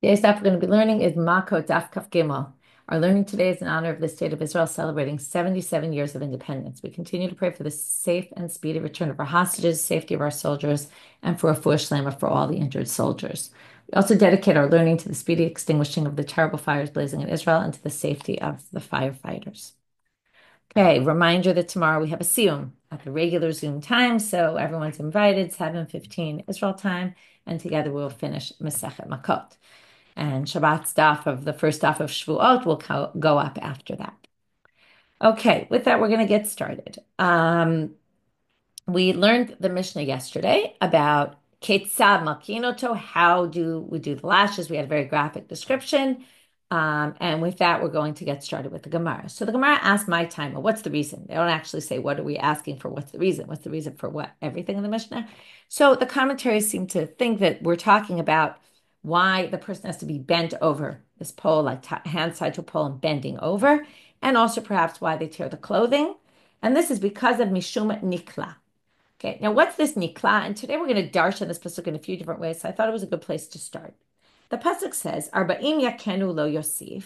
Today's daf we're going to be learning is Makkot daf Kaf Gimel. Our learning today is in honor of the state of Israel celebrating 77 years of independence. We continue to pray for the safe and speedy return of our hostages, safety of our soldiers, and for a refuah shlema for all the injured soldiers. We also dedicate our learning to the speedy extinguishing of the terrible fires blazing in Israel and to the safety of the firefighters. Okay, reminder that tomorrow we have a siyum at the regular Zoom time, so everyone's invited, 7:15 Israel time, and together we'll finish Masechet Makkot. And Shabbat's daf of the first daf of Shvuot will go up after that. Okay, with that, we're going to get started. We learned the Mishnah yesterday about Ketzad Makinoto. How do we do the lashes? We had a very graphic description. And with that, we're going to get started with the Gemara. So the Gemara asked my time, well, what's the reason? They don't actually say, what are we asking for? What's the reason? What's the reason for what? Everything in the Mishnah. So the commentaries seem to think that we're talking about why the person has to be bent over this pole, like hands tied to a pole and bending over, and also perhaps why they tear the clothing. And this is because of Mishum Nikla. Okay, now what's this Nikla? And today we're going to darshan this pasuk in a few different ways. So I thought it was a good place to start. The pasuk says, Arba'im yakenu lo yosif,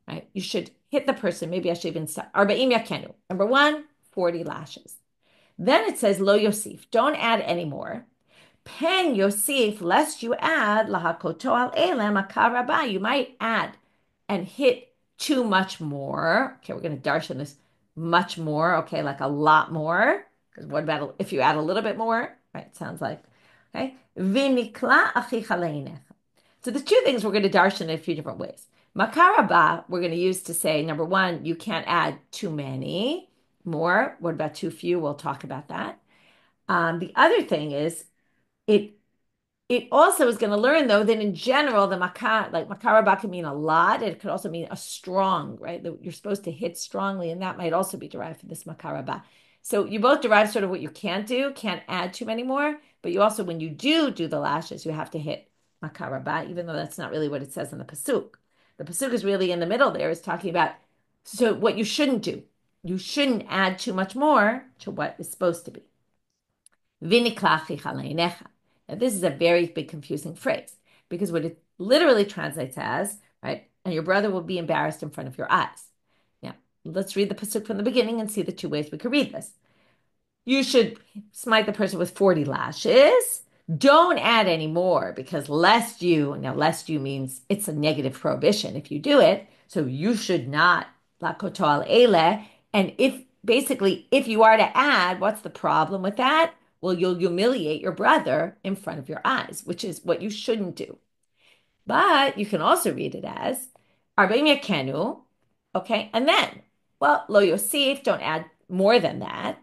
right? You should hit the person. Maybe I should even start. Arba'im yakenu. Number one, 40 lashes. Then it says lo yosif. Don't add any more. Pen yosif, lest you add lahakoto al elem akaraba. You might add and hit too much more. Okay, we're going to darshan this much more. Okay, like a lot more. Because what about if you add a little bit more? Right, sounds like. Okay. Vinikla achicha. So the two things we're going to darshan in a few different ways. Makaraba, we're going to use to say, number one, you can't add too many more. What about too few? We'll talk about that. The other thing is, it also is going to learn though that in general the makaraba can mean a lot. It could also mean a strong, right? That you're supposed to hit strongly, and that might also be derived from this makaraba. So you both derive sort of what you can't do, can't add too many more, but you also, when you do the lashes, you have to hit makaraba, even though that's not really what it says in the pasuk. The pasuk is really in the middle there, is talking about so what you shouldn't do. You shouldn't add too much more to what is supposed to be. Now, this is a very big confusing phrase because what it literally translates as, right, and your brother will be embarrassed in front of your eyes. Now, let's read the pasuk from the beginning and see the two ways we could read this. You should smite the person with 40 lashes. Don't add any more because lest you means it's a negative prohibition if you do it. So you should not, lakoto al ele. And if you are to add, what's the problem with that? Well, you'll humiliate your brother in front of your eyes, which is what you shouldn't do. But you can also read it as arba'im yakenu, okay, and then, well, lo yosif, don't add more than that.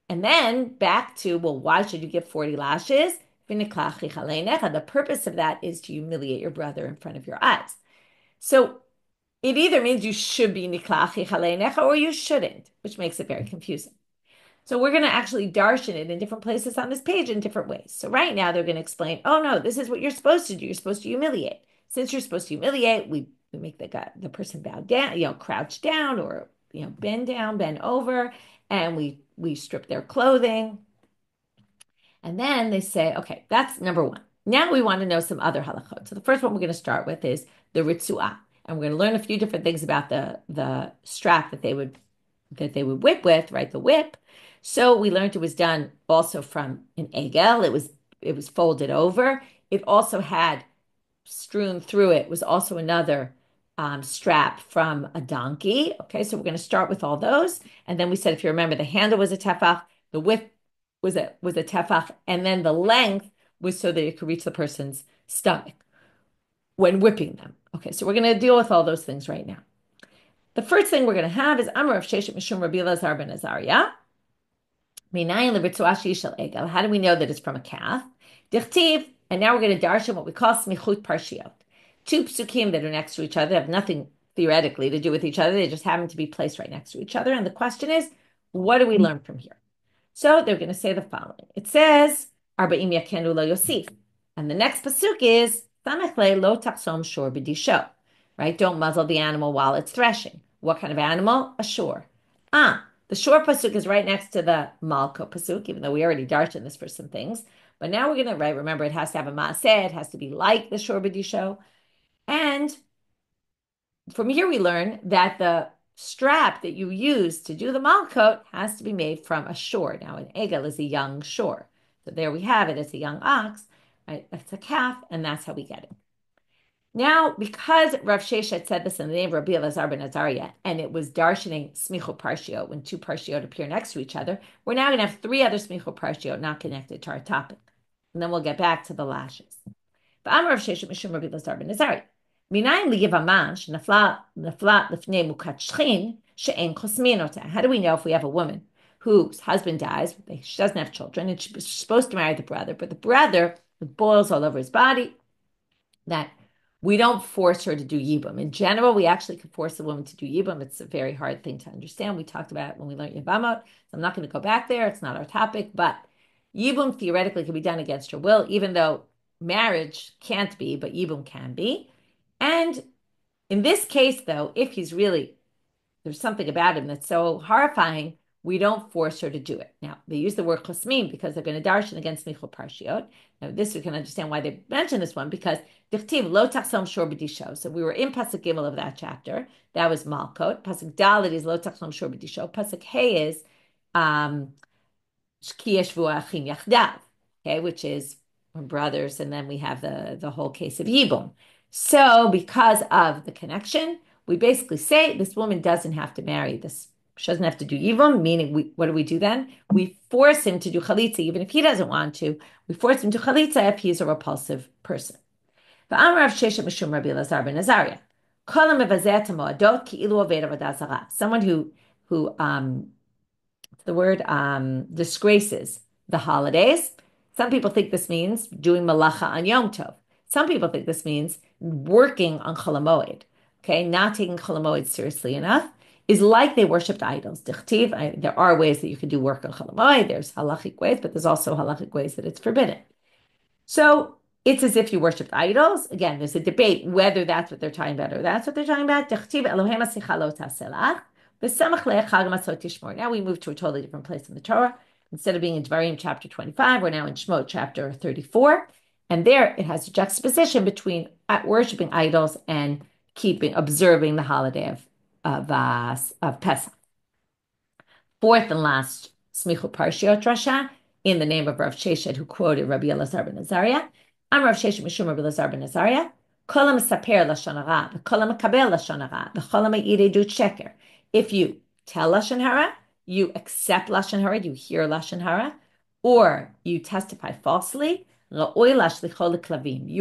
And then back to, well, why should you give 40 lashes? The purpose of that is to humiliate your brother in front of your eyes. So it either means you should be niklachi chalenecha or you shouldn't, which makes it very confusing. So we're going to actually darshan it in different places on this page in different ways. So right now they're going to explain, oh no, this is what you're supposed to do. You're supposed to humiliate. Since you're supposed to humiliate, we make the person bow down, crouch down or bend down, bend over, and we strip their clothing. And then they say, okay, that's number one. Now we want to know some other halachot. So the first one we're going to start with is the ritzuah. And we're going to learn a few different things about the strap that they would whip with, right? The whip. So we learned it was done also from an egel. It was folded over. It also had strewn through it was also another strap from a donkey. Okay, so we're going to start with all those, and then we said, if you remember, the handle was a tefach, the width was a tefach, and then the length was so that it could reach the person's stomach when whipping them. Okay, so we're going to deal with all those things right now. The first thing we're going to have is Amar of Sheshet Mishum Rabbi Elazar ben Azariah. How do we know that it's from a calf? Dichtiv, and now we're going to darshan what we call smichut parshiot. Two psukim that are next to each other have nothing theoretically to do with each other. They just happen to be placed right next to each other. And the question is, what do we learn from here? So they're going to say the following. It says, Arba'im yakenu lo yosif. And the next pasuk is, Samechle lo taksom shor b'disho. Right? Don't muzzle the animal while it's threshing. What kind of animal? A shor. The shor pasuk is right next to the Makkot pasuk, even though we already darshan this for some things. But now we're going to, right, remember, it has to have a maaseh, it has to be like the shor b'disho. And from here we learn that the strap that you use to do the Makkot has to be made from a shiur. Now, an egel is a young shiur. So there we have it. It's a young ox, right? It's a calf, and that's how we get it. Now, because Rav Sheshet said this in the name of Rabbi Elazar ben Azariah, and it was darshaning smicho parshiot, when two parshiot appear next to each other, we're now going to have three other smicho parshiot not connected to our topic. And then we'll get back to the lashes. But Rav Sheshet mishum Rabbi Elazar ben Azariah. Minayin liyiv man shenafla lifnei mukat shchin she'en chosmin ota. How do we know if we have a woman whose husband dies, she doesn't have children, and she's supposed to marry the brother, but the brother with boils all over his body, that we don't force her to do yibum. In general, we actually can force a woman to do yibum. It's a very hard thing to understand. We talked about it when we learned Yevamot, so I'm not going to go back there. It's not our topic, but yibum theoretically can be done against her will, even though marriage can't be, but yibum can be. And in this case, though, if he's really, there's something about him that's so horrifying, we don't force her to do it. Now, they use the word chosmin because they're going to darshan against michul parshiot. Now, this we can understand why they mention this one, because dichtiv lo tachsom shor b'disho. So we were in pasuk gimel of that chapter. That was Makkot. Pasuk dalet is lo tachsom shor b'disho. Pasuk hey is ki yeshvu achim yachdav, okay, which is brothers, and then we have the whole case of yibum. So because of the connection, we basically say this woman doesn't have to marry this. She doesn't have to do yibum, meaning what do we do then? We force him to do chalitza, even if he doesn't want to. We force him to chalitza if he's a repulsive person. Someone who the word disgraces the holidays. Some people think this means doing malacha on Yom Tov. Some people think this means working on Chol HaMoed, okay, not taking Chol HaMoed seriously enough, is like they worshipped idols. Dichtiv, there are ways that you can do work on Chol HaMoed. There's halachic ways, but there's also halachic ways that it's forbidden. So it's as if you worshipped idols. Again, there's a debate whether that's what they're talking about or that's what they're talking about. Dichtiv Elohim asicha lo taselach. Now we move to a totally different place in the Torah. Instead of being in Dvarim chapter 25, we're now in Shemot chapter 34. And there it has a juxtaposition between worshiping idols and observing the holiday of Pesach. Fourth and last Smichut Parshiot Rasha, in the name of Rav Sheshet, who quoted Rabbi Elazar ben Azariah. I'm Rav Sheshet Mishum Rabbi Elazar ben Azariah. Kol ha'mesaper lashon hara, v'kol ha'mekabel lashon hara, v'kol ha'me'ir edut sheker. If you tell lashon hara, you accept lashon hara, you hear lashon hara, or you testify falsely, you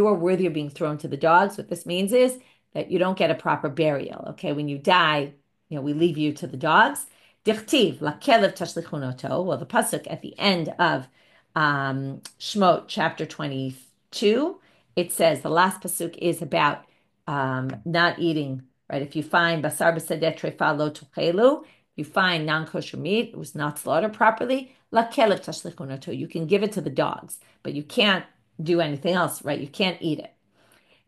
are worthy of being thrown to the dogs. What this means is that you don't get a proper burial. Okay, when you die, we leave you to the dogs. Dichtiv lakelev tashlichunoto. Well, the pasuk at the end of Shemot chapter 22, it says the last pasuk is about not eating. Right, if you find basar b'sadeh trefa lo tuchelu, you find non-kosher meat, it was not slaughtered properly, lakelev tashlichunoto. You can give it to the dogs, but you can't do anything else. Right, you can't eat it.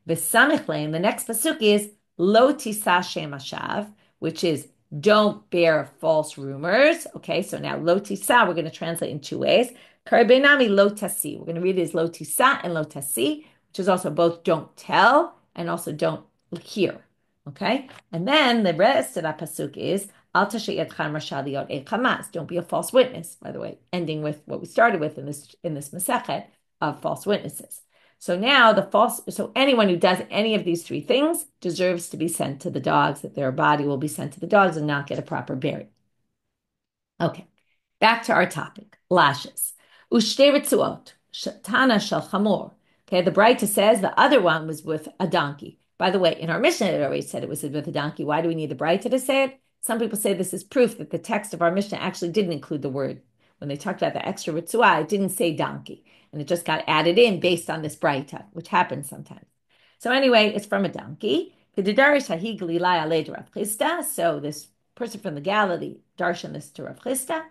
V'samichle, the next pasuk is lo tisa shem hashav, which is don't bear false rumors. Okay, so now lo tisa, we're going to translate in two ways. Karibenami lo tasi. We're going to read it as lo tisa and lo tasi, which is also both don't tell and also don't hear. Okay, and then the rest of that pasuk is al tashe yadchan rasha liot ein chamas. Don't be a false witness. By the way, ending with what we started with in this Masechet of false witnesses. So now so anyone who does any of these three things deserves to be sent to the dogs, that their body will be sent to the dogs and not get a proper burial. Okay, back to our topic, lashes. Ushte ritzuot, tana shel chamor. Okay, the Braita says the other one was with a donkey. By the way, in our Mishnah, it already said it was with a donkey. Why do we need the Braita to say it? Some people say this is proof that the text of our Mishnah actually didn't include the word. When they talked about the extra ritzuah, it didn't say donkey. And it just got added in based on this Braita, which happens sometimes. So anyway, it's from a donkey. So this person from the Galilee darshan this to Rav Chisda.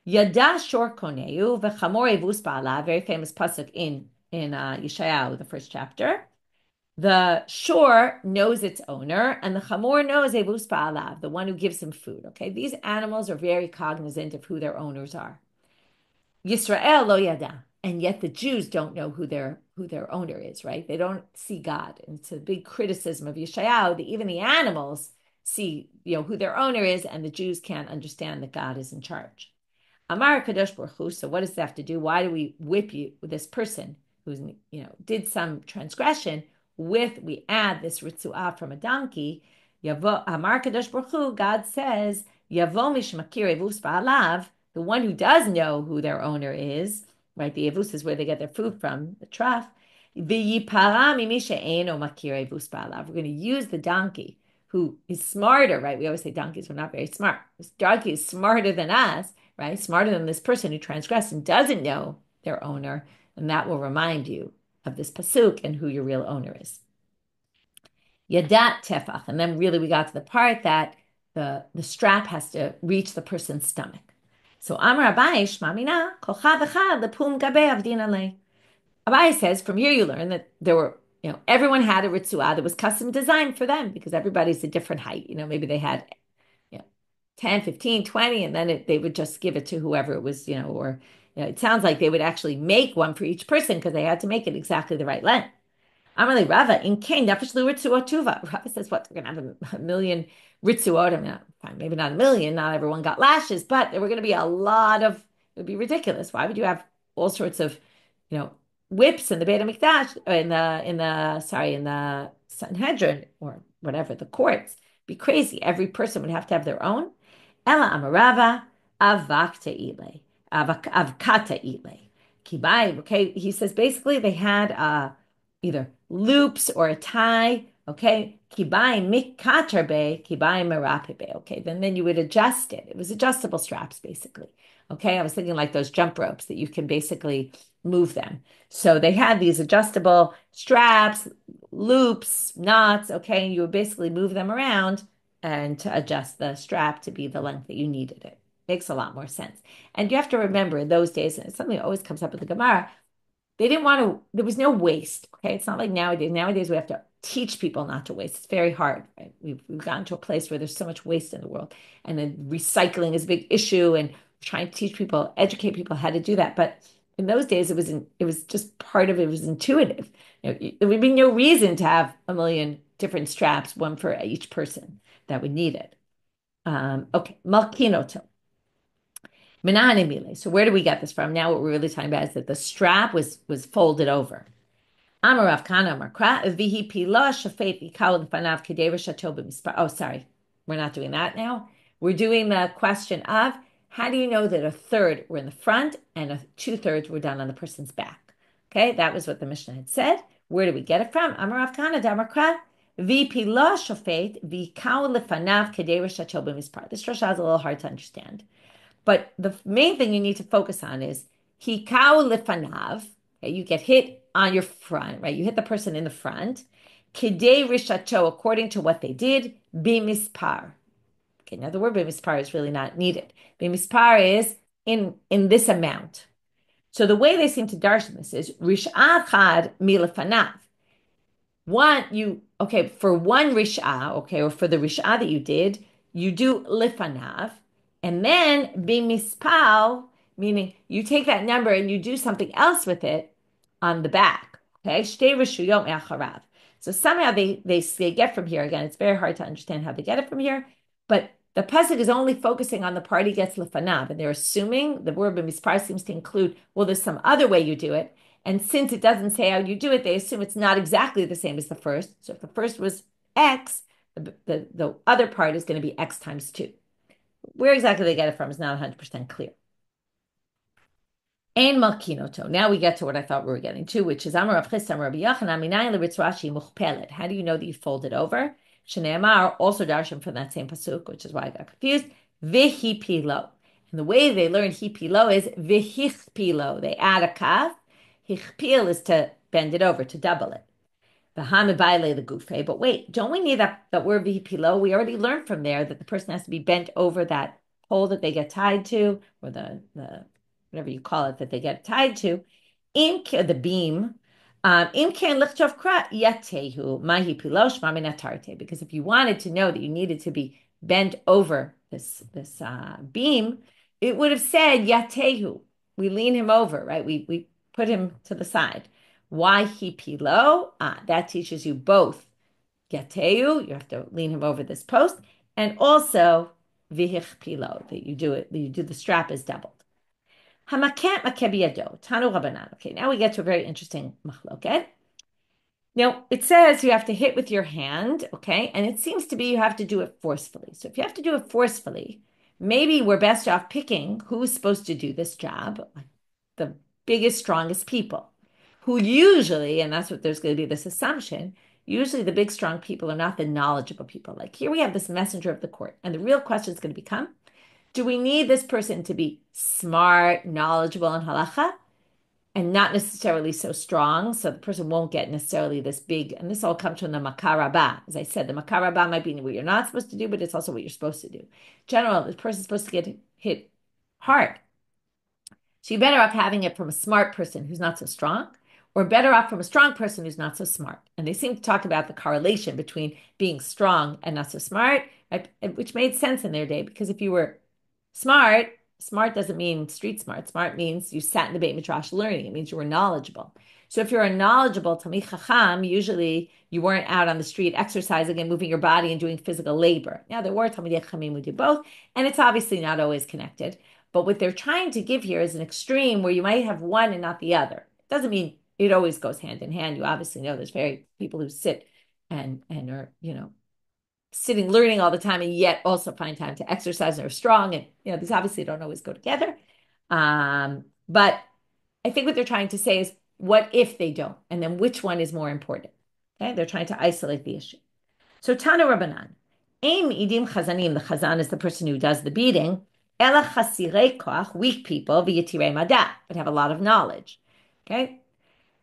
Yada shor koneu v'chamor evus ba'ala, very famous pasuk in Yeshayahu, the first chapter. The shor knows its owner, and the chamor knows evus ba'ala, the one who gives him food. Okay, these animals are very cognizant of who their owners are. Yisrael lo yada. And yet the Jews don't know who their owner is, right? They don't see God. And it's a big criticism of Yeshayahu that even the animals see, who their owner is, and the Jews can't understand that God is in charge. Amar Kadosh Baruch Hu, so what does that have to do? Why do we whip you with this person who's, did some transgression we add this ritzuah from a donkey? Yavo, Amar Kadosh Baruch Hu, God says, Yavo mishmakir evus ba'alav, the one who does know who their owner is, right? The evus is where they get their food from, the trough. V'yipara mimi she'eno makir evus ba'alav. We're going to use the donkey who is smarter, right? We always say donkeys are not very smart. This donkey is smarter than us, right? Smarter than this person who transgressed and doesn't know their owner. And that will remind you of this pasuk and who your real owner is. Yadat tefach. And then really we got to the part that the strap has to reach the person's stomach. So Amar Abai Shmamina kolcha v'cha lepum gabe avdin alei. Abai says, from here you learn that there were, everyone had a ritzuah that was custom designed for them because everybody's a different height. Maybe they had, 10, 15, 20, and then they would just give it to whoever it was, or it sounds like they would actually make one for each person because they had to make it exactly the right length. Amalei Rava, in Kain, nefesh lu ritzuot tuva. Rava says, what, they're going to have a million ritzuot. I mean, fine, maybe not a million, not everyone got lashes, but there were going to be a lot of, it would be ridiculous. Why would you have all sorts of, whips in the Beit HaMikdash, in the Sanhedrin, or whatever, the courts? Be crazy. Every person would have to have their own. Ela amarava avakta ile, avkata ile. Kibai, okay, he says basically they had either loops or a tie, okay? Kibai mikatarbe, kibai merapibe, okay? Then you would adjust it. It was adjustable straps, basically. Okay, I was thinking like those jump ropes that you can basically move them. So they had these adjustable straps, loops, knots, okay? And you would basically move them around and to adjust the strap to be the length that you needed it. Makes a lot more sense. And you have to remember in those days, and it's something that always comes up with the Gemara, they didn't want to, there was no waste, okay? It's not like nowadays. Nowadays we have to teach people not to waste. It's very hard, right? We've gotten to a place where there's so much waste in the world, and then recycling is a big issue, and trying to teach people, educate people how to do that. But in those days, it was just part of it. It was intuitive. There would be no reason to have a million different straps, one for each person that would need it. Okay, malkinoto. So where do we get this from? Now what we're really talking about is that the strap was folded over. Oh, sorry. We're not doing that now. We're doing the question of how do you know that a third were in the front and 2/3 were done on the person's back? Okay, that was what the Mishna had said. Where do we get it from? Amarav Kana Damakra. This drasha is a little hard to understand. But the main thing you need to focus on is hikau lifanav. Okay, you get hit on your front, right? You hit the person in the front. Kidei rishacho, according to what they did, bimispar. Okay, now the word bimispar is really not needed. Bimispar is in this amount. So the way they seem to darshan this is rish'achad milafanav. For one rish'ah, okay, or for the rish'ah that you did, you do lifanav. And then bimispal, meaning you take that number and you do something else with it on the back. Okay, shtei rishuyot me'acharav. So somehow they get from here, again, it's very hard to understand how they get it from here, but the pasuk is only focusing on the part he gets lefanav, and they're assuming the word b'mispar seems to include, well, there's some other way you do it, and since it doesn't say how you do it, they assume it's not exactly the same as the first. So if the first was X, the other part is going to be X times 2. Where exactly they get it from is not 100% clear. Ein malkinoto. Now we get to what I thought we were getting to, which is Amar Rav Chisda Rabbi Yochanan minayin l'ritzrashi muchpelet. How do you know that you fold it over? Shneimar, also darshan from that same pasuk, which is why I got confused. Vihipilo. And the way they learn hipilo is vihichpilo. They add a kaf. Hichpil is to bend it over, to double it. V'hamibayle the gufe. But wait, don't we need that word vihipilo? We already learned from there that the person has to be bent over that pole that they get tied to, or the whatever you call it, that they get tied to, the beam. Because if you wanted to know that you needed to be bent over this beam, it would have said yatehu. We lean him over, right? We put him to the side. Why he pilo? That teaches you both Yateu, you have to lean him over this post, and also vihich pilo, that you do the strap is doubled. Hamaket makebiyado, tanu rabbanan. Okay, now we get to a very interesting machloket. Now it says you have to hit with your hand, okay, and it seems to be you have to do it forcefully. So if you have to do it forcefully, maybe we're best off picking who's supposed to do this job, the biggest, strongest people, who usually, and that's what there's going to be this assumption, usually the big, strong people are not the knowledgeable people. Like here we have this messenger of the court, and the real question is going to become, do we need this person to be smart, knowledgeable in halacha, and not necessarily so strong, so the person won't get necessarily this big, and this all comes from the makar rabbah. As I said, the makar rabbah might be what you're not supposed to do, but it's also what you're supposed to do. In general, the person's supposed to get hit hard. So you're better off having it from a smart person who's not so strong, or better off from a strong person who's not so smart. And they seem to talk about the correlation between being strong and not so smart, which made sense in their day, because if you were smart, smart doesn't mean street smart. Smart means you sat in the Beit Midrash learning. It means you were knowledgeable. So if you're a knowledgeable Talmid Chacham, usually you weren't out on the street exercising and moving your body and doing physical labor. Now, there were Talmidei Chachamim who did both, and it's obviously not always connected. But what they're trying to give here is an extreme where you might have one and not the other. It doesn't mean it always goes hand in hand. You obviously know there's very people who sit and are, sitting, learning all the time, and yet also find time to exercise and are strong. And, these obviously don't always go together. But I think what they're trying to say is, what if they don't? And then which one is more important? Okay, they're trying to isolate the issue. So Tana Rabbanan, Aim Idim Chazanim, the Chazan is the person who does the beating, Ela Chasirei Koach, weak people, V'yitirei Mada, but have a lot of knowledge. Okay,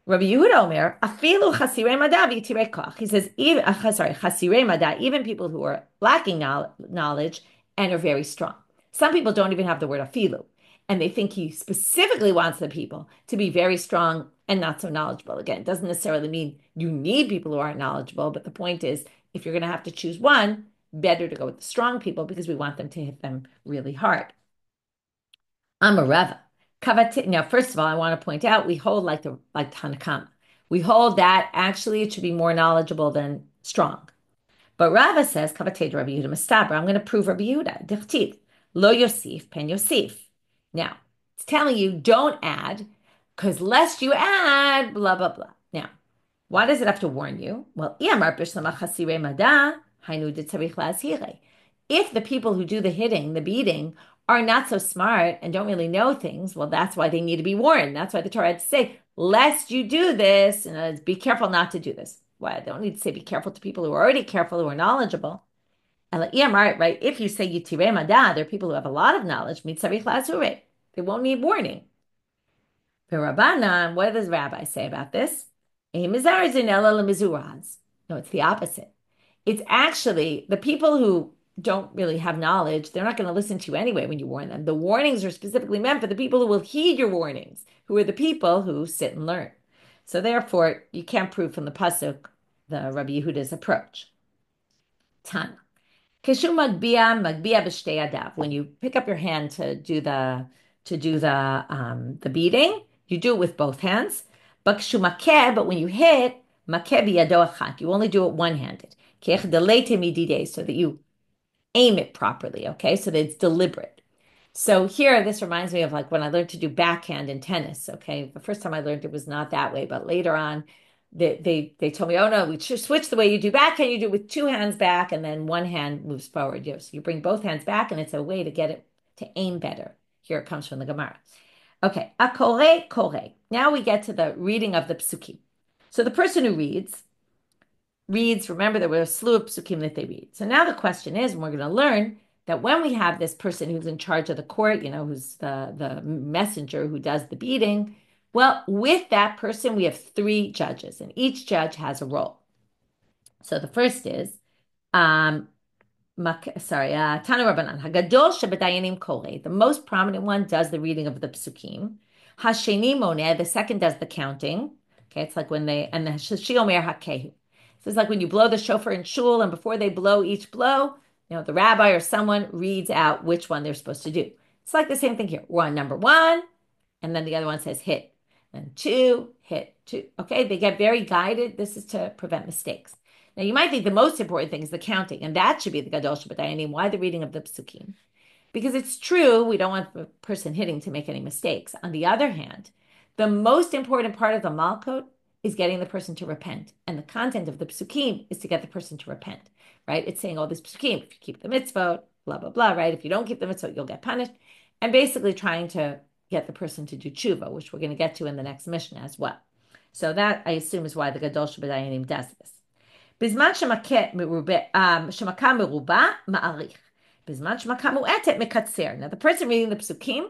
Rabbi Yehuda Omer, afilu chasirei mada v'yitirei koach. He says, chasirei mada, even people who are lacking knowledge and are very strong. Some people don't even have the word afilu, and they think he specifically wants the people to be very strong and not so knowledgeable. Again, it doesn't necessarily mean you need people who aren't knowledgeable, but the point is, if you're going to have to choose one, better to go with the strong people because we want them to hit them really hard. Amareva. Now, first of all, I want to point out we hold like Tanakama. We hold that actually it should be more knowledgeable than strong. But Rava says, Kavatei Rabbi Yehuda Mastabra, I'm going to prove Rabbi Yehuda. Dichtiv, Lo Yosif, Pen Yosif. Now, it's telling you don't add, because lest you add, blah, blah, blah. Now, why does it have to warn you? Well, if the people who do the hitting, the beating, are not so smart and don't really know things, well, that's why they need to be warned. That's why the Torah had to say, lest you do this, be careful not to do this. Why? They don't need to say be careful to people who are already careful, who are knowledgeable. And right, if you say yitirei mada, there are people who have a lot of knowledge, they won't need warning. The Rabbanan, what does Rabbi say about this? No, it's the opposite. It's actually the people who don't really have knowledge, they're not going to listen to you anyway when you warn them. The warnings are specifically meant for the people who will heed your warnings, who are the people who sit and learn. So therefore, you can't prove from the pasuk the Rabbi Yehuda's approach. Tana. When you pick up your hand to do the beating, you do it with both hands. But when you hit, you only do it one-handed. So that you aim it properly, okay? So that it's deliberate. So here, this reminds me of like when I learned to do backhand in tennis, okay? The first time I learned it was not that way, but later on, they told me, oh no, we should switch the way you do backhand. You do it with two hands back and then one hand moves forward. So you bring both hands back and it's a way to get it to aim better. Here it comes from the Gemara. Okay, kore. Now we get to the reading of the psukim. So the person who reads, remember there were a slew of psukim that they read. So now the question is, and we're going to learn that when we have this person who's in charge of the court, who's the messenger who does the beating, well, with that person, we have three judges, and each judge has a role. So the first is, Tana Rabbanan, Hagadol Shebadayanim Kore. The most prominent one does the reading of the psukim. Hasheni Moneh, the second does the counting. Okay, it's like when and the Shiomer Hakehu. So it's like when you blow the shofar in shul, and before they blow each blow, the rabbi or someone reads out which one they're supposed to do. It's like the same thing here. We're on number one, and then the other one says hit. and 2, hit 2. Okay, they get very guided. This is to prevent mistakes. Now, you might think the most important thing is the counting, and that should be the Gadol Shabbatayim. Why the reading of the Psukim? Because it's true, we don't want the person hitting to make any mistakes. On the other hand, the most important part of the Makkot is getting the person to repent. And the content of the Psukim is to get the person to repent, right? It's saying all these Psukim, if you keep the mitzvot, blah, blah, blah, right? If you don't keep the mitzvot, you'll get punished. And basically trying to get the person to do tshuva, which we're going to get to in the next Mishna as well. So that, I assume, is why the Gadol Shabbatayim does this. בזמן שמכה מרובה, מעריך. בזמן שמכה מועטת, מקצר. Now, the person reading the psukim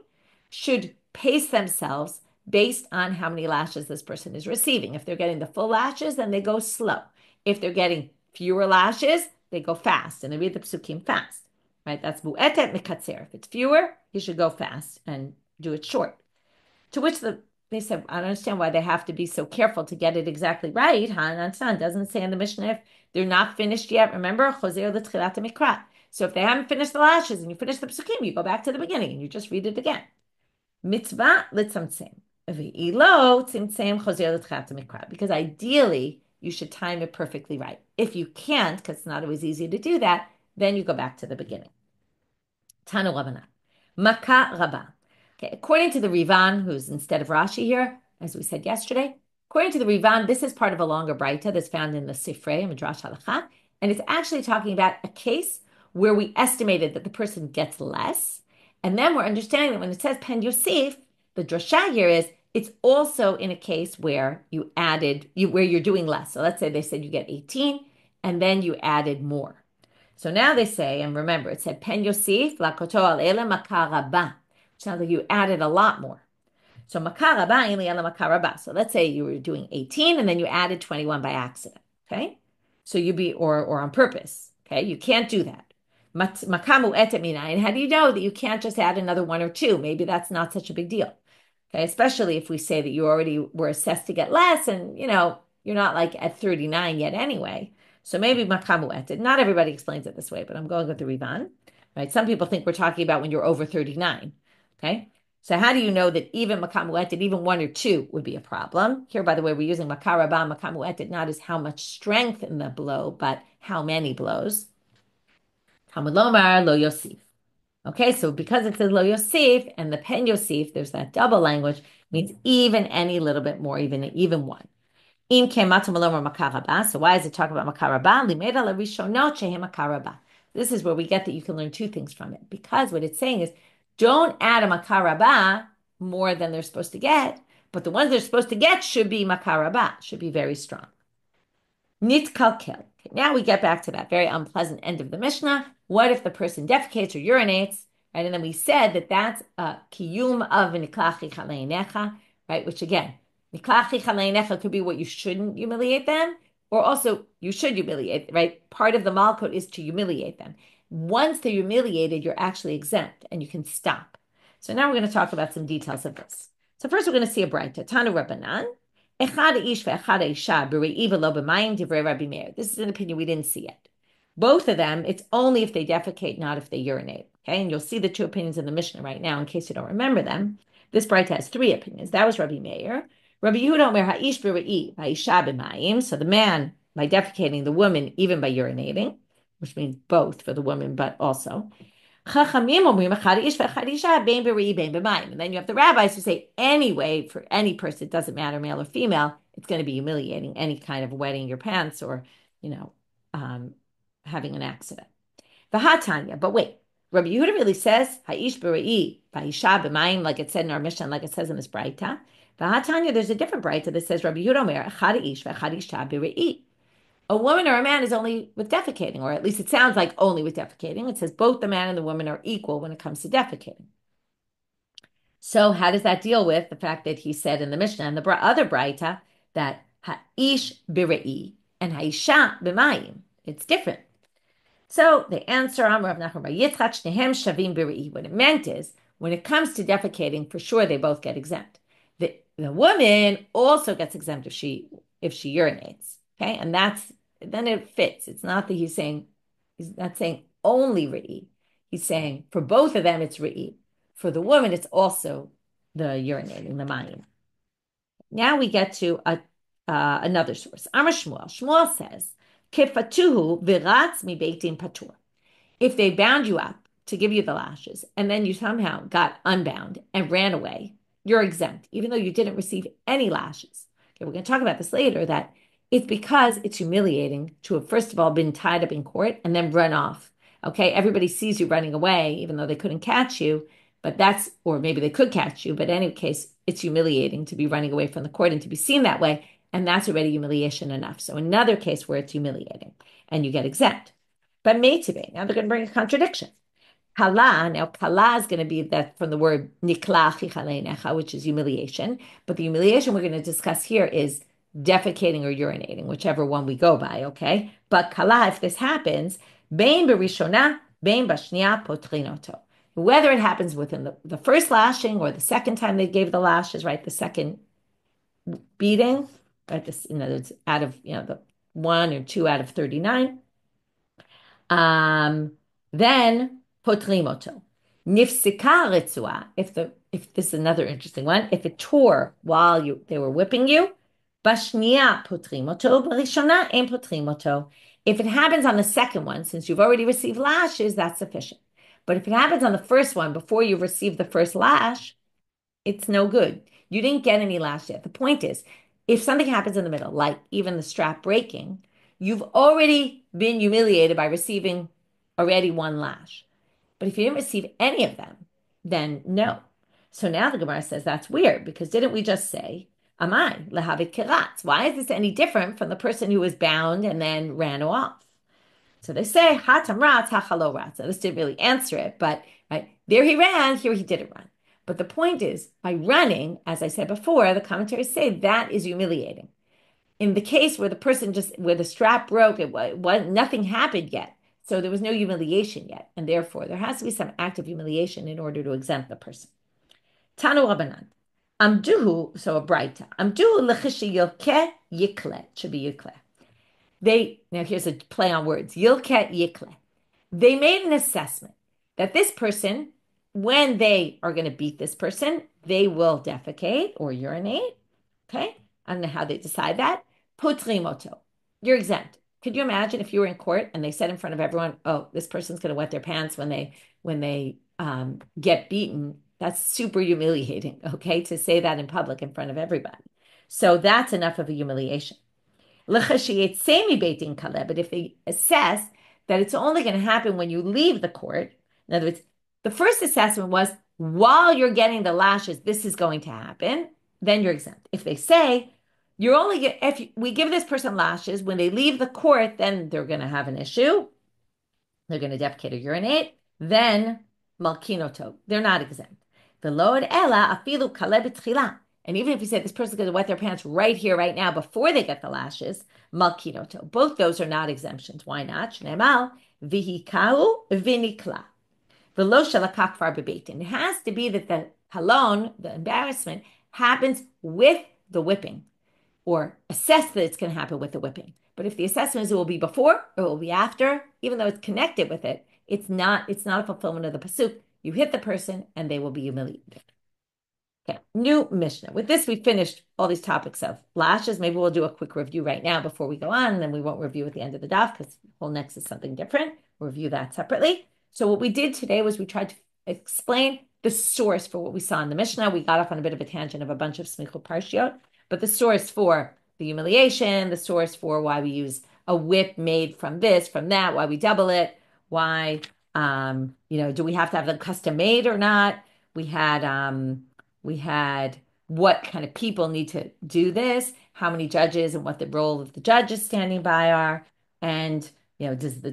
should pace themselves based on how many lashes this person is receiving. If they're getting the full lashes, then they go slow. If they're getting fewer lashes, they go fast, and they read the psukim fast. Right? That's mu'etet mikatzer. If it's fewer, you should go fast and do it short. To which they said, I don't understand why they have to be so careful to get it exactly right. Hanan doesn't say in the Mishnah if they're not finished yet. Remember, chozer l'tchilat mikra. So if they haven't finished the lashes and you finish the psukim, you go back to the beginning and you just read it again. Mitzvah litzamtzem. V'ilo tzimtzem chozer l'tchilat mikra. Because ideally, you should time it perfectly right. If you can't, because it's not always easy to do that, then you go back to the beginning. Tanu Rabbanit. Makkah Rabbah. Okay, according to the Rivan, who's instead of Rashi here, as we said yesterday, according to the Rivan, this is part of a longer Braita that's found in the Sifrei, Midrash Halacha, and it's actually talking about a case where we estimated that the person gets less, and then we're understanding that when it says Pen Yosef, the drasha here is it's also in a case where where you're doing less. So let's say they said you get 18, and then you added more. So now they say, and remember, it said Pen Yosef lakoto al ele makah rabah. Sounds like you added a lot more. So so let's say you were doing 18 and then you added 21 by accident. Okay. So or on purpose. Okay. You can't do that. And how do you know that you can't just add another 1 or 2? Maybe that's not such a big deal. Okay. Especially if we say that you already were assessed to get less and, you're not like at 39 yet anyway. So maybe makamu etet. Not everybody explains it this way, but I'm going with the Rivan. Right. Some people think we're talking about when you're over 39. Okay, so how do you know that even makamueted, even 1 or 2 would be a problem? Here, by the way, we're using makaraba, makamueted, not as how much strength in the blow, but how many blows. Talmud lomar lo yosif. Okay, so because it says lo yosif and the pen yosif, there's that double language, means even any little bit more, even 1. Im kematum lomar makaraba. So why is it talking about makaraba? Limeda la rishonot shehem makaraba. This is where we get that you can learn 2 things from it, because what it's saying is, don't add a makaraba more than they're supposed to get, but the ones they're supposed to get should be makaraba, should be very strong. Nitkalkel. Okay, now we get back to that very unpleasant end of the Mishnah. What if the person defecates or urinates? Right, and then we said that that's a kiyum of niklachi chaleinecha, right? Which again, niklachi chaleinecha could be what you shouldn't humiliate them, or also you should humiliate, right? Part of the Makkot is to humiliate them. Once they're humiliated, you're actually exempt and you can stop. So now we're going to talk about some details of this. So first we're going to see a Braita. Tanu Rabbanan. This is an opinion we didn't see yet. Both of them, it's only if they defecate, not if they urinate. Okay, and you'll see the 2 opinions in the Mishnah right now in case you don't remember them. This Braita has 3 opinions. That was Rabbi Meir. Rabbi Yehuda Omer ha'ish b're'i va'isha b'mayim. So the man by defecating, the woman even by urinating, which means both for the woman, but also. And then you have the rabbis who say, anyway, for any person, it doesn't matter, male or female, it's going to be humiliating, any kind of wetting your pants or, having an accident. But wait, Rabbi Yehuda really says, Ha'ish b're'i, va'isha b'mayim, like it said in our Mishnah, like it says in this Braita. There's a different Braita that says, Rabbi Yehuda Omer, echad ha'ish v'echad isha b're'i. A woman or a man is only with defecating, or at least it sounds like only with defecating. It says both the man and the woman are equal when it comes to defecating. So how does that deal with the fact that he said in the Mishnah and the other Braita that ha'ish b're'i and ha'isha b'mayim? It's different. So the answer, Rav Nachman bar Yitzchak, shnehem shavim b're'i. What it meant is, when it comes to defecating, for sure they both get exempt. The woman also gets exempt if she urinates. Okay, and then it fits. It's not that he's not saying only re'i. He's saying for both of them it's re'i. For the woman, it's also the urinating, the mayim. Now we get to another source. Amar Shmuel. Shmuel says, "Kifatuhu viratz mi beitin patur." If they bound you up to give you the lashes and then you somehow got unbound and ran away, you're exempt, even though you didn't receive any lashes. Okay, we're going to talk about this later, that it's because it's humiliating to have, first of all, been tied up in court and then run off. Okay, everybody sees you running away, even though they couldn't catch you, but that's, or maybe they could catch you, but in any case, it's humiliating to be running away from the court and to be seen that way. And that's already humiliation enough. So another case where it's humiliating and you get exempt. But meitive, now they're going to bring a contradiction. Kala, now kala is going to be that from the word nikla chichalenecha, which is humiliation. But the humiliation we're going to discuss here is defecating or urinating, whichever one we go by, okay? But kala, if this happens, bein berishona, bein bashnia potrinoto. Whether it happens within the first lashing or the second time they gave the lashes, right? The second beating, right? This, it's out of, the 1 or 2 out of 39. Then potrim oto. Nifsika retzua. If this is another interesting one, if it tore while they were whipping you, bashnia potrim oto, barishona en potrim oto. If it happens on the second one, since you've already received lashes, that's sufficient. But if it happens on the first one before you've received the first lash, it's no good. You didn't get any lash yet. The point is, if something happens in the middle, like even the strap breaking, you've already been humiliated by receiving already one lash. But if you didn't receive any of them, then no. So now the Gemara says that's weird, because didn't we just say, Amai, lehavit kiratz? Why is this any different from the person who was bound and then ran off? So they say, hatam ratz, hachalo ratz. Now, this didn't really answer it, but right there he ran, here he didn't run. But the point is, by running, as I said before, the commentaries say that is humiliating. In the case where where the strap broke, nothing happened yet. So there was no humiliation yet. And therefore, there has to be some act of humiliation in order to exempt the person. Tanu Rabbanan. Amduhu, so a braita. Amduhu lechishi yilke yikle. Should be yikle. Now here's a play on words. Yilke yikle. They made an assessment that this person, when they are going to beat this person, they will defecate or urinate. Okay? I don't know how they decide that. Putrim oto. You're exempt. Could you imagine if you were in court and they said in front of everyone, "Oh, this person's going to wet their pants when they get beaten"? That's super humiliating. Okay, to say that in public in front of everybody. So that's enough of a humiliation. But if they assess that it's only going to happen when you leave the court, in other words, the first assessment was while you're getting the lashes, this is going to happen, then you're exempt. If they say if we give this person lashes, when they leave the court, then they're going to have an issue. They're going to defecate or urinate. Then malkinoto, they're not exempt. V'lo ela afilu kale b'tchila. And even if you say this person's going to wet their pants right here, right now, before they get the lashes, malkinoto. Both those are not exemptions. Why not? Shnemal vihikahu vinikla. V'lo shalakak far bebeitin. It has to be that the halon, the embarrassment, happens with the whipping, or assess that it's going to happen with the whipping. But if the assessment is it will be before or it will be after, even though it's connected with it, it's not a fulfillment of the pasuk. You hit the person and they will be humiliated. Okay, new Mishnah. With this, we finished all these topics of lashes. Maybe we'll do a quick review right now before we go on, and then we won't review at the end of the daf because whole next is something different. We'll review that separately. So what we did today was we tried to explain the source for what we saw in the Mishnah. We got off on a bit of a tangent of a bunch of smichot parshiot, but the source for the humiliation, the source for why we use a whip made from this, from that, why we double it, why, do we have to have them custom made or not? We had what kind of people need to do this, how many judges and what the role of the judges standing by are, and does the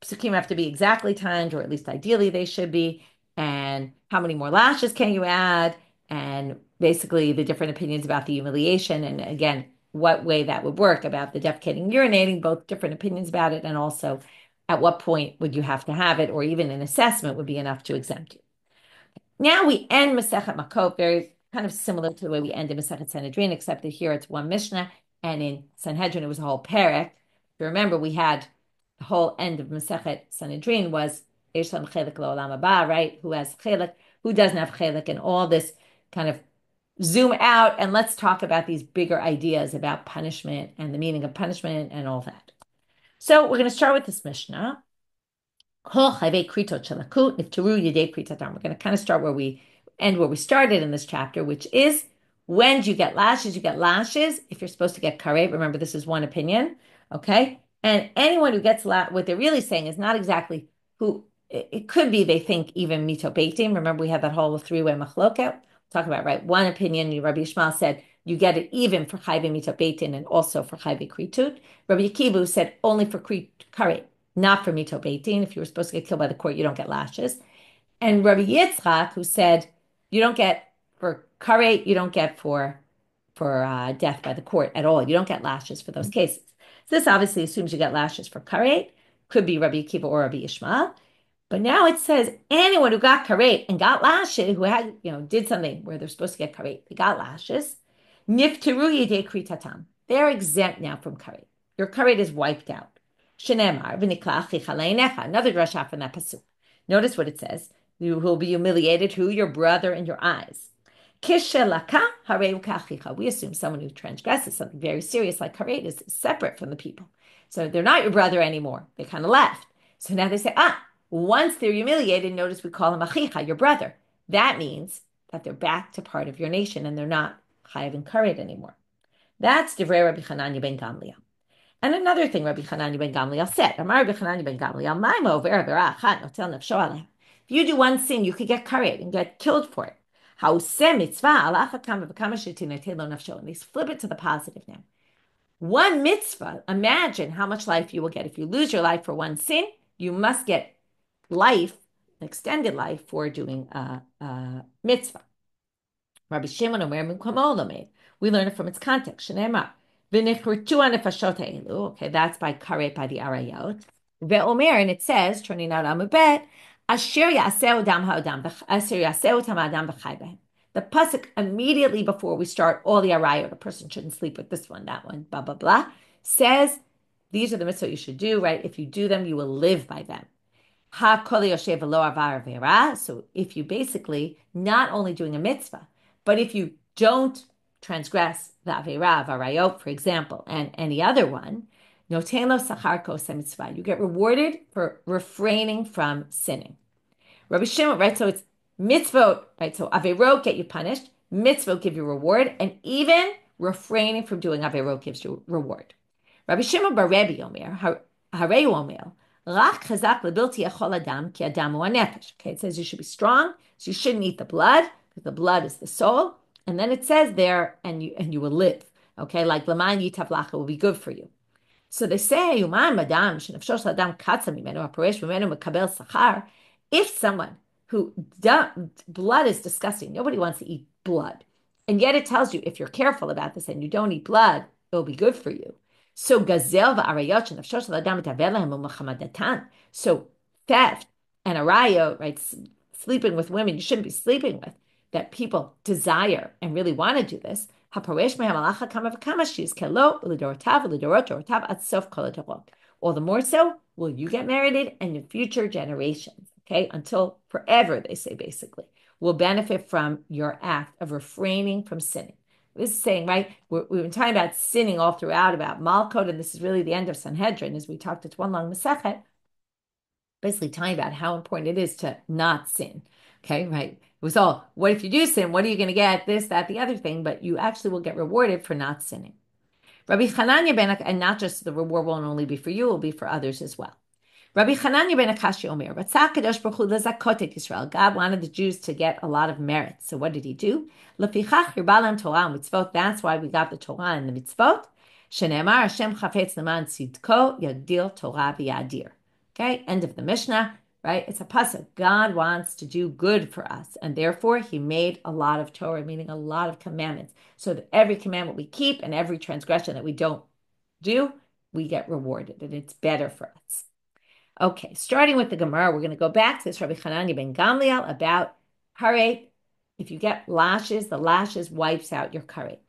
psukim have to be exactly timed, or at least ideally they should be, and how many more lashes can you add, and basically the different opinions about the humiliation, and again, what way that would work about the defecating, urinating, both different opinions about it, and also at what point would you have to have it, or even an assessment would be enough to exempt you. Now we end Masechet Makkot, very kind of similar to the way we ended Masechet Sanhedrin, except that here it's one Mishnah, and in Sanhedrin it was a whole perek. If you remember, we had the whole end of Masechet Sanhedrin was Eish Lam Chelek L'Olam Haba, right? Who has Chelek, who doesn't have Chelek, and all this kind of zoom out and let's talk about these bigger ideas about punishment and the meaning of punishment and all that. So we're going to start with this Mishnah. We're going to kind of start where we end where we started in this chapter, which is when do you get lashes? You get lashes if you're supposed to get karet. Remember, this is one opinion, okay? And anyone who gets what they're really saying is not exactly who. It could be they think even mito beitim. Remember, we had that whole three-way machloket. Talk about right. One opinion, Rabbi Yishmael said you get it even for chayve mito beitin and also for chayve kritut. Rabbi Akiva said only for karet, not for mito beitin. If you were supposed to get killed by the court, you don't get lashes. And Rabbi Yitzchak, who said you don't get for karet, you don't get for death by the court at all. You don't get lashes for those cases. So this obviously assumes you get lashes for karet. Could be Rabbi Akiva or Rabbi Yishmael. But now it says anyone who got karet and got lashes, who had, did something where they're supposed to get karet, they got lashes. Nifteru yidei kritatam. They're exempt now from karet. Your karet is wiped out. Shenemar v'niklach chichalei. Another drasha from that pasuk. Notice what it says. You will be humiliated. Who? Your brother in your eyes. Kishelaka hareu kachicha. We assume someone who transgresses something very serious like karet is separate from the people. So they're not your brother anymore. They kind of left. So now they say, once they're humiliated, notice we call him achicha, your brother. That means that they're back to part of your nation and they're not chayav and karet anymore. That's divrei Rabbi Chanina ben Gamliel. And another thing Rabbi Chanina ben Gamliel said, Amar Rabbi Chanina ben Gamliel, Maimo over achat notel nafsho aleha. If you do one sin, you could get karet and get killed for it. Hauseh mitzvah alacha kama v'kama shetinatei lo nafsho. And they flip it to the positive now. One mitzvah, imagine how much life you will get. If you lose your life for one sin, you must get life, extended life, for doing a mitzvah. Rabbi Shimon Omer Minkomo Lamed. We learn it from its context. Shneimar v'nechrtu hanefashot ha'elu. Okay, that's by karet, by the arayot. Ve'omer, and it says, turning out Amubet, Asher yaseu dam ha'adam, Asher yaseu tam ha'adam v'chai behem. The pasuk immediately before we start all the arayot, a person shouldn't sleep with this one, that one, blah blah blah, says these are the mitzvot you should do. Right? If you do them, you will live by them. So if you basically not only doing a mitzvah, but if you don't transgress the avera, varayot, for example, and any other one, noten lo sachar kosem mitzvah. You get rewarded for refraining from sinning. Rabbi Shimon, right? So it's mitzvot, right? So averot get you punished, mitzvot give you reward, and even refraining from doing averot gives you reward. Rabbi Shimon bar Rebbe Omer, Harei Omer, Rach chazak lebilti yachol adam ki adam hu hanefesh. Okay, it says you should be strong, so you shouldn't eat the blood because the blood is the soul. And then it says there, and you will live. Okay, like l'man yitavlacha will be good for you. So they say, Uman madam shenafsho shel adam katza mimenu aparesh mimenu mekabel sachar. If someone who blood is disgusting, nobody wants to eat blood, and yet it tells you if you're careful about this and you don't eat blood, it'll be good for you. So gazel va'arayot shenafsho shel adam mitavel lahem u'machamadatan. So theft and arayot, right, sleeping with women you shouldn't be sleeping with, that people desire and really want to do this. Haparesh mehem alacha kama v'kama she's kelo l'dorotav l'dorot dorotav at sof kol hadorot. All the more so will you get married and your future generations, okay, until forever, they say basically, will benefit from your act of refraining from sinning. This is saying, right, we've been talking about sinning all throughout, about Makkot, and this is really the end of Sanhedrin, as we talked, it's one long Masechet, basically talking about how important it is to not sin, okay, right? It was all, what if you do sin? What are you going to get? This, that, the other thing, but you actually will get rewarded for not sinning. Rabbi Chanina ben, and not just the reward won't only be for you, it will be for others as well. Rabbi Chanina ben Ashi Omer, God wanted the Jews to get a lot of merit. So what did he do? That's why we got the Torah and the mitzvot. Shenemar Hashem chafetz leman tzidko yagdil Torah v'yadir. Okay, end of the Mishnah, right? It's a pasuk. God wants to do good for us, and therefore he made a lot of Torah, meaning a lot of commandments, so that every commandment we keep and every transgression that we don't do, we get rewarded, and it's better for us. Okay, starting with the Gemara, we're going to go back to this Rabbi Chanina ben Gamliel about karet. If you get lashes, the lashes wipes out your karet.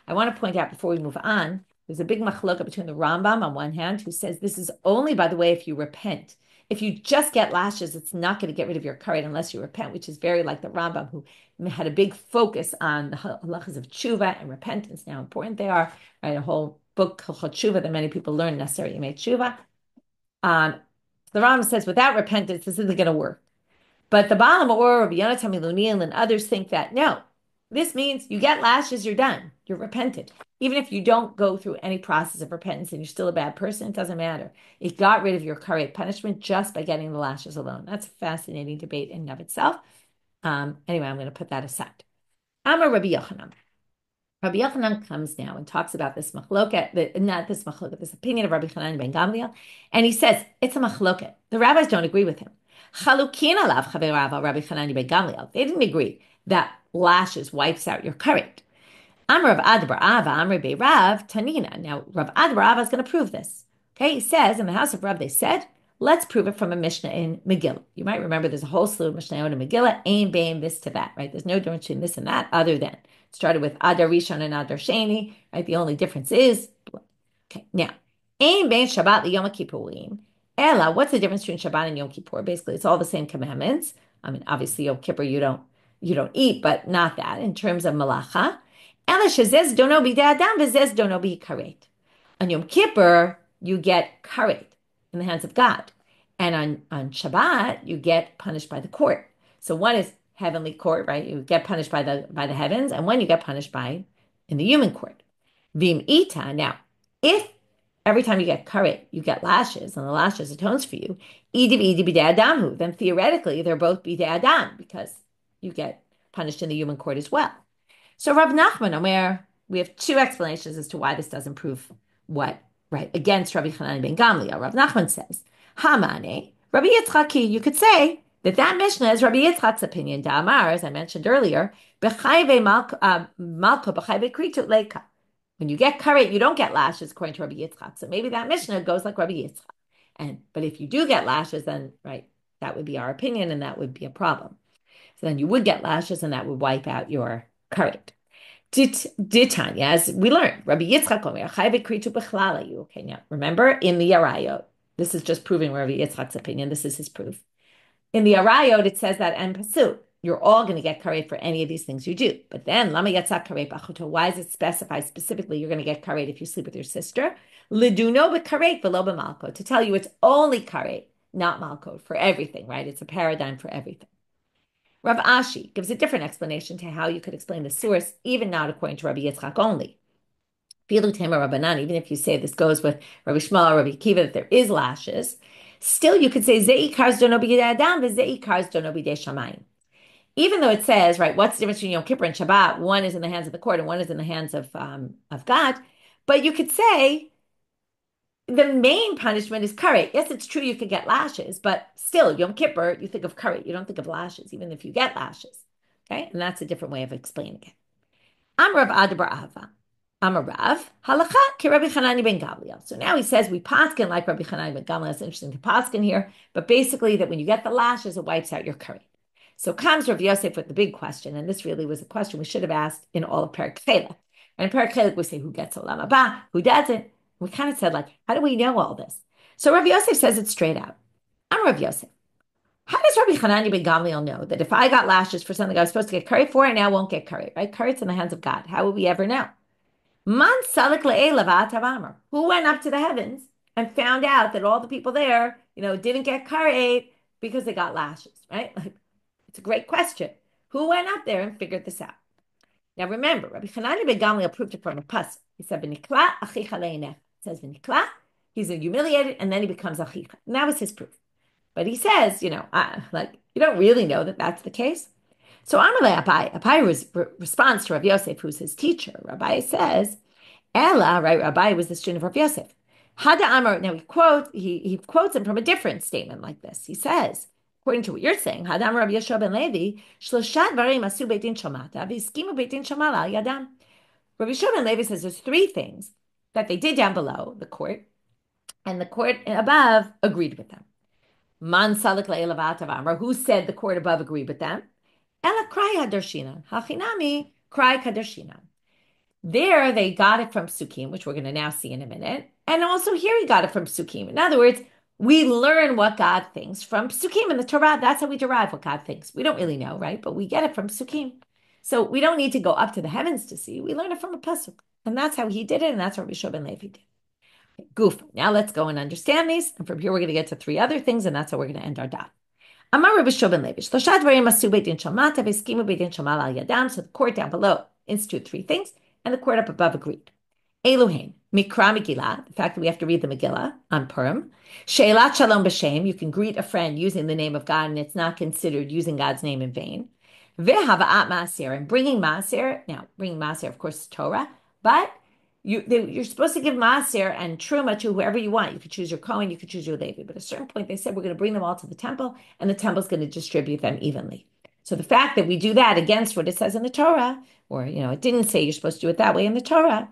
I want to point out before we move on There's a big machloka between the Rambam on one hand, who says this is only, by the way, if you repent. If you just get lashes, it's not going to get rid of your karet unless you repent, which is very like the Rambam, who had a big focus on the halachas of tshuva and repentance, how important they are. Right, a whole book called tshuva that many people learn necessary to make tshuva. The Rambam says without repentance, this isn't going to work. But the Baal or Rabbi Yochanan and others think that no, this means you get lashes, you're done, you're repentant. Even if you don't go through any process of repentance and you're still a bad person, it doesn't matter. It got rid of your karet punishment just by getting the lashes alone. That's a fascinating debate in and of itself. Anyway, I'm going to put that aside. Amar Rabbi Yochanan. Rabbi Yochanan comes now and talks about this machloket, not this machloket, this opinion of Rabbi Chanina ben Gamliel, and he says it's a machloket. The rabbis don't agree with him. Chalukin alav chaverav Rabbi Chanina ben Gamliel. They didn't agree that lashes wipes out your karet. Amar Rav Ada bar Ava, Amar Rabbi Rav Chanina. Now Rav Ada bar Ava is going to prove this. Okay, he says in the house of Rav they said, let's prove it from a Mishna in Megilla. You might remember there's a whole slew of Mishnah in Megilla, aim, bain, this to that, right? There's no difference between this and that other than it started with Adar Rishon and Adar Sheni, right? The only difference is, okay, now, aim, bain, Shabbat, Yom Kippurim. Ella, what's the difference between Shabbat and Yom Kippur? Basically, it's all the same commandments. I mean, obviously, Yom Kippur, you don't eat, but not that in terms of malacha. Ella shezez dono b'dei adam v'zez dono b'karet. On Yom Kippur, you get karet in the hands of God. And on Shabbat, you get punished by the court. So one is heavenly court, right? You get punished by the heavens, and one you get punished by in the human court. Vim ita. Now, if every time you get karet, you get lashes, and the lashes atones for you, idi b'dei adamu, then theoretically they're both b'dei adam because you get punished in the human court as well. So Rav Nachman Omer, we have two explanations as to why this doesn't prove what, right, against Rabbi Chanina ben Gamliel. Rav Nachman says, Hamane, Rabbi Yitzchaki, you could say that Mishnah is Rabbi Yitzchak's opinion. Da'amar, as I mentioned earlier, malko b'chayve kritut leika. When you get karet, you don't get lashes, according to Rabbi Yitzchak. So maybe that Mishnah goes like Rabbi Yitzchak. But if you do get lashes, then, right, that would be our opinion, and that would be a problem. So then you would get lashes, and that would wipe out your karet. Ditanya, as we learned, Rabbi Yitzchak omer chayve kritu b'chlalayu. Okay, now remember in the Arayot, this is just proving Rabbi Yitzchak's opinion. This is his proof. In the Arayot, it says that en pasuk, you're all going to get karet for any of these things you do. But then lama yatzak karet b'achoto. Why is it specified specifically you're going to get karet if you sleep with your sister? Liduno b'karet v'lo b'malkot, to tell you it's only karet, not malkot, for everything. Right? It's a paradigm for everything. Rav Ashi gives a different explanation to how you could explain the source, even not according to Rabbi Yitzchak only. Rabbanan, even if you say this goes with Rabbi Shmuel or Rabbi Akiva, that there is lashes, still you could say ze'ikars dono b'yedei adam v'ze'ikars dono b'yedei shamayim. Even though it says, right, what's the difference between Yom Kippur and Shabbat? One is in the hands of the court and one is in the hands of God. But you could say the main punishment is karet. Yes, it's true you could get lashes, but still, Yom Kippur, you think of karet. You don't think of lashes, even if you get lashes. Okay? And that's a different way of explaining it. Amar Rav Ada bar Ava. Amar Rav, halacha ki Rabbi Chanina ben Gamliel. So now he says we paskin like Rabbi Chanina ben Gamliel. It's interesting to paskin here, but basically that when you get the lashes, it wipes out your karet. So comes Rav Yosef with the big question, and this really was a question we should have asked in all of Perek Chelek. And in Perek Chelek, we say who gets olam haba, who doesn't. We kind of said, like, how do we know all this? So Rav Yosef says it straight out. I'm Rav Yosef. How does Rabbi Chanina ben Gamliel know that if I got lashes for something I was supposed to get karet for, I now won't get karet, right? Karet's in the hands of God. How would we ever know? Man salik le'elav amar. Who went up to the heavens and found out that all the people there, didn't get karet because they got lashes, right? Like, it's a great question. Who went up there and figured this out? Now remember, Rabbi Chanina ben Gamliel proved it from a pasuk. He said, "V'nikla achicha le'inech." It says, "V'nikla," he's humiliated, and then he becomes achicha. And that was his proof. But he says, you don't really know that that's the case. So Amalei Abai responds to Rav Yosef, who's his teacher. Rabbi says, Ella, right? Rabbi was the student of Rav Yosef. Hada Amar. Now he quotes him from a different statement like this. He says, according to what you're saying, Hada Amar Rav Yeshua ben Levi, Shloshat Varim Asu Beitin Shamata, V'Iskimu Beitin Shamal Al Yadam. Rabbi Yeshua ben Levi says there's three things that they did down below the court, and the court above agreed with them. Man salik le'elavat amar. Who said the court above agreed with them? Ela krai hadarshina. Hachinami krai kadarshina. There, they got it from Sukkim, which we're going to now see in a minute. And also here, he got it from Sukkim. In other words, we learn what God thinks from Sukkim in the Torah. That's how we derive what God thinks. We don't really know, right? But we get it from Sukkim. So we don't need to go up to the heavens to see. We learn it from a pasuk. And that's how he did it. And that's what Rabbi ben Levi did. Okay, goof. Now let's go and understand these. And from here, we're going to get to three other things. And that's how we're going to end our daf. Amar Rabbi ben Levi. So the court down below institute three things. And the court up above agreed. Eluhain, Mikra Megillah, the fact that we have to read the Megillah on Purim. She'elat Shalom B'Shem, you can greet a friend using the name of God, and it's not considered using God's name in vain. Ve'hava'at Ma'aser, and bringing Ma'aser, now bringing Ma'aser, of course, is Torah, but you're supposed to give Ma'aser and Truma to whoever you want. You could choose your Kohen, you could choose your Levi, but at a certain point they said we're going to bring them all to the temple, and the temple's going to distribute them evenly. So the fact that we do that against what it says in the Torah, or it didn't say you're supposed to do it that way in the Torah,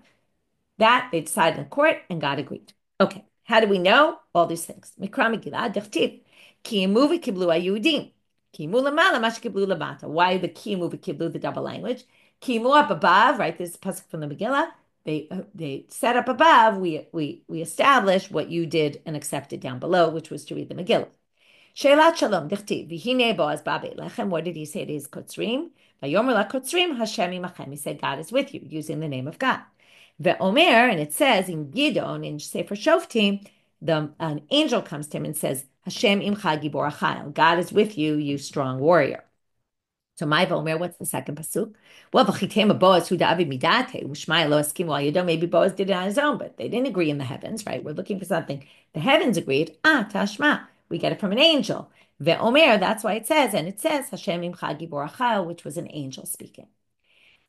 that they decided in court and God agreed. Okay, how do we know all these things? Mikra Megillah dechtiv ki'imu v'kiblu ha'Yehudim ki'imu lamala ma shekiblu lamata. Why the ki'imu v'kiblu, the double language? Ki'imu up above, right? This is pasuk from the Megillah. They set up above. We established what you did and accepted down below, which was to read the Megillah. She'elat shalom dechtiv v'hinei boaz ba'beit lechem. What did he say to his kotzrim? Vayomer lakotzrim Hashem imachem. He said God is with you, using the name of God. Ve'omer, and it says in Gidon, in Sefer Shoftim, an angel comes to him and says, Hashem imcha gibor achayil. God is with you, you strong warrior. So my Omer, what's the second pasuk? Well, v'chitem Boaz hu da'avid midate u'shmai lo eskimu al yado. Maybe Boaz did it on his own, but they didn't agree in the heavens, right? We're looking for something. The heavens agreed. Tashma. We get it from an angel. Ve'omer, that's why it says, and it says Hashem imcha gibor achayil, which was an angel speaking.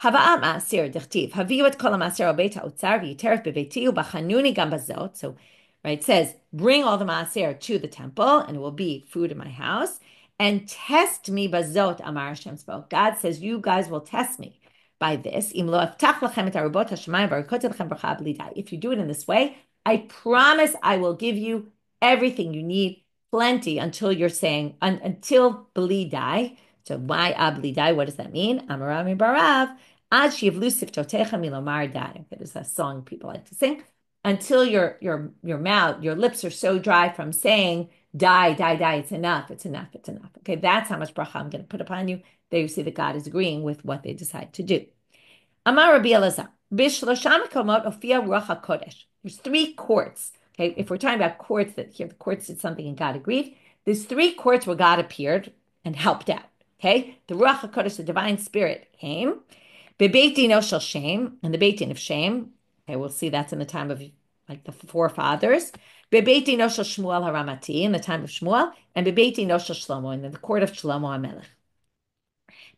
Hava'at ma'aser dechtiv haviu et kol ha'ma'aser al beit ha'otzar v'yiteref b'beiti u'bachanuni gam bazot. So, right, it says, bring all the ma'aser to the temple, and it will be food in my house, and test me bazot, amar Hashem spoke. God says, you guys will test me by this. If you do it in this way, I promise I will give you everything you need, plenty, until you're saying, until blidai. So why blidai? What does that mean? Amarami barav. There's a song people like to sing. Until your mouth, your lips are so dry from saying, die, die, die, it's enough, it's enough, it's enough. Okay, that's how much bracha I'm going to put upon you. There you see that God is agreeing with what they decide to do. Amar Rabbi Elazar, Bishlosha Mekomot Ofia Ruach HaKodesh. There's three courts. Okay, if we're talking about courts, that here the courts did something and God agreed, there's three courts where God appeared and helped out. Okay, the Ruach HaKodesh, the divine spirit, came. Bebeit Dino Shel Shem, and the Beit Din of Shem. Okay, we'll see that's in the time of like the forefathers. Bebeit Dino Shel Shmuel Haramati, in the time of Shmuel, and Bebeit Dino Shel Shlomo, in the court of Shlomo HaMelech.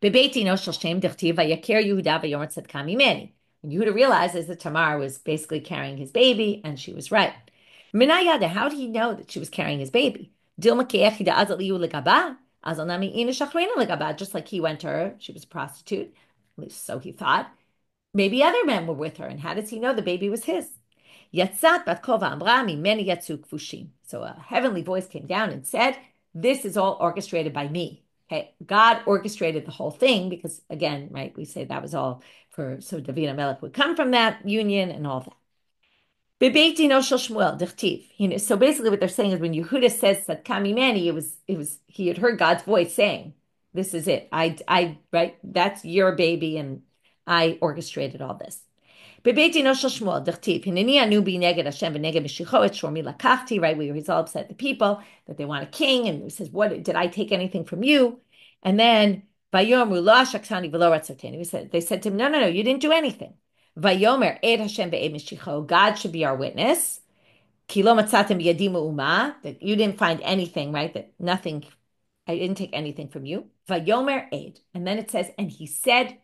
Bebeit Dino Shel Shem Dechtiv Vayaker Yehuda Vayomer Tzedka Mimeni. And Yehuda realizes that Tamar was basically carrying his baby, and she was right. Minayada, how did he know that she was carrying his baby? Dilma Ke'echida Azal Iyu Legaba. Just like he went to her, she was a prostitute, at least so he thought. Maybe other men were with her, and how does he know the baby was his? So a heavenly voice came down and said, this is all orchestrated by me. Okay, God orchestrated the whole thing because, again, right, we say that was all so David and Melech would come from that union and all that. So basically what they're saying is when Yehuda says Tzadka Mimeni, it was he had heard God's voice saying, this is it. I right, that's your baby, and I orchestrated all this. Right, we were all upset at the people that they want a king, and he says, what did I take anything from you? And then they said to him, no, you didn't do anything. Vayomer Ed Hashem be'ed mishicho. God should be our witness. Kilo matzatem b'yadim u'uma. That you didn't find anything, right? That nothing. I didn't take anything from you. Vayomer Ed, and then it says, and he said,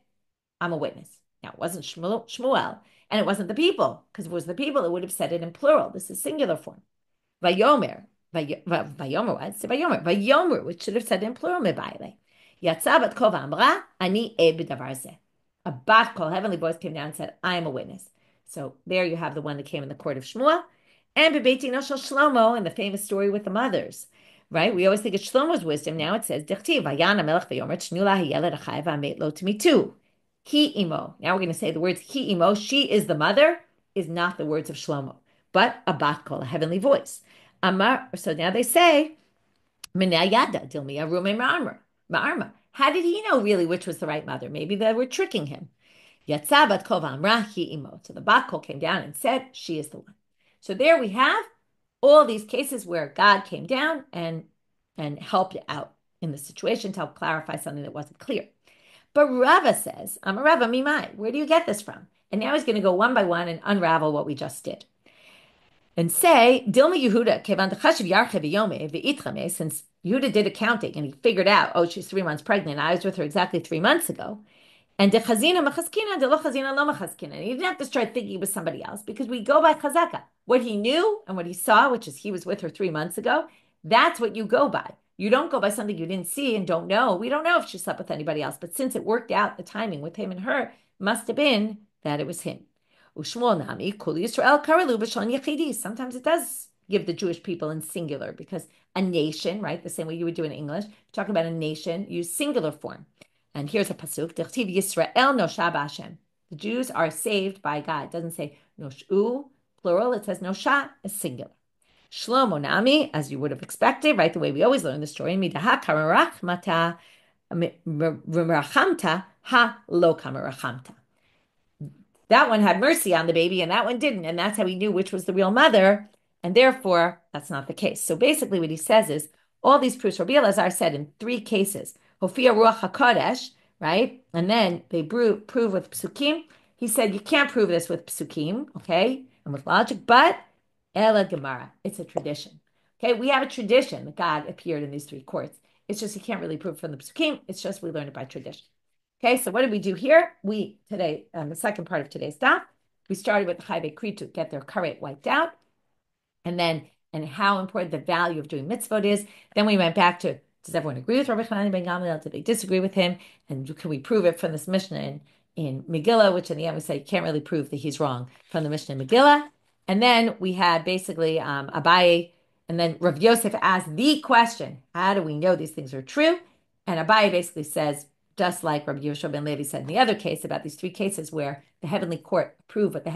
"I'm a witness." Now it wasn't Shmuel, and it wasn't the people, because if it was the people, it would have said it in plural. This is singular form. Vayomer, Vayomer, what? Vayomer, which should have said in plural. Mebaile. Yatsa bat kol v'amra ani ed b'davar zeh. A bat kol, heavenly voice came down and said, I am a witness. So there you have the one that came in the court of Shmuel. And Bebeit Dino Shel Shlomo, and the famous story with the mothers. Right? We always think it's Shlomo's wisdom. Now it says, Dechtiv, Vayana melech v'yomer t'shnu la hayeled achai v'amet lo t'mitu. He imo. Now we're going to say the words he imo. She is the mother is not the words of Shlomo, but a bat kol, a heavenly voice. Amar. So now they say minayada dilmi arume ma'arma. How did he know really which was the right mother? Maybe they were tricking him. Yatsa bat kol v'amra hi imo. So the bat kol came down and said she is the one. So there we have all these cases where God came down and helped out in the situation to help clarify something that wasn't clear. But Rava says, I'm a Rava mimai. Where do you get this from? And now he's going to go one by one and unravel what we just did. And say, Dilma Yehuda, kevan d'chashiv yarche v'yome v'itrame, since Yehuda did accounting and he figured out, oh, she's 3 months pregnant. I was with her exactly 3 months ago. And de chazina machaskina, de lo chazina lo machaskina. And he didn't have to start thinking it was somebody else because we go by chazaka. What he knew and what he saw, which is he was with her 3 months ago, that's what you go by. You don't go by something you didn't see and don't know. We don't know if she slept with anybody else. But since it worked out, the timing with him and her must have been that it was him. Sometimes it does give the Jewish people in singular because a nation, right, the same way you would do in English, talking about a nation, use singular form. And here's a pasuk: D'chtiv Yisrael nosha b'Hashem. The Jews are saved by God. It doesn't say noshu plural. It says nosha is singular. Shlomo nami, as you would have expected, right? The way we always learn the story. Midaha kamarachmata merachamta ha lo kamarachamta. That one had mercy on the baby, and that one didn't, and that's how he knew which was the real mother. And therefore, that's not the case. So basically, what he says is all these proofs. Rabbi Elazar said in 3 cases, Hofia Ruach HaKodesh, right? And then they prove with psukim. He said you can't prove this with psukim, okay, and with logic, but Ela Gemara, it's a tradition. Okay, we have a tradition that God appeared in these 3 courts. It's just you can't really prove from the psukim. It's just we learn it by tradition. Okay, so what did we do here? We today, the second part of today's daf, we started with the Chayvei Kri to get their karet wiped out, and how important the value of doing mitzvot is. Then we went back to, does everyone agree with Rabbi Chanina ben Gamliel? Did they disagree with him? And can we prove it from this Mishna in Megilla, which in the end we say you can't really prove that he's wrong from the Mishna in Megillah. And then we had basically Abaye, and then Rav Yosef asked the question, how do we know these things are true? And Abaye basically says, just like Rabbi Yoshua ben Levi said in the other case about these 3 cases where the heavenly court approved what the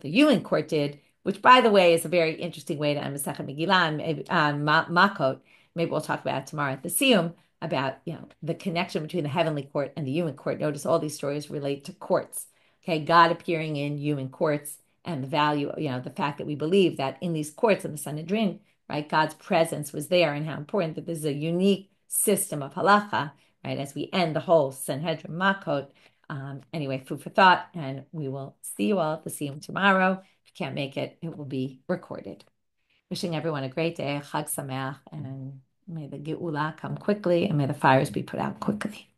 human court did, which by the way is a very interesting way to end Masechet Megillah and Makkot. Maybe we'll talk about it tomorrow at the Siyum about the connection between the heavenly court and the human court. Notice all these stories relate to courts. Okay, God appearing in human courts and the value, the fact that we believe that in these courts in the Sanhedrin, right, God's presence was there, and how important that this is a unique system of halacha. Right, as we end the whole Sanhedrin Makkot. Anyway, food for thought, and we will see you all at the Siyum tomorrow. If you can't make it, it will be recorded. Wishing everyone a great day, Chag Sameach, and may the Geula come quickly, and may the fires be put out quickly.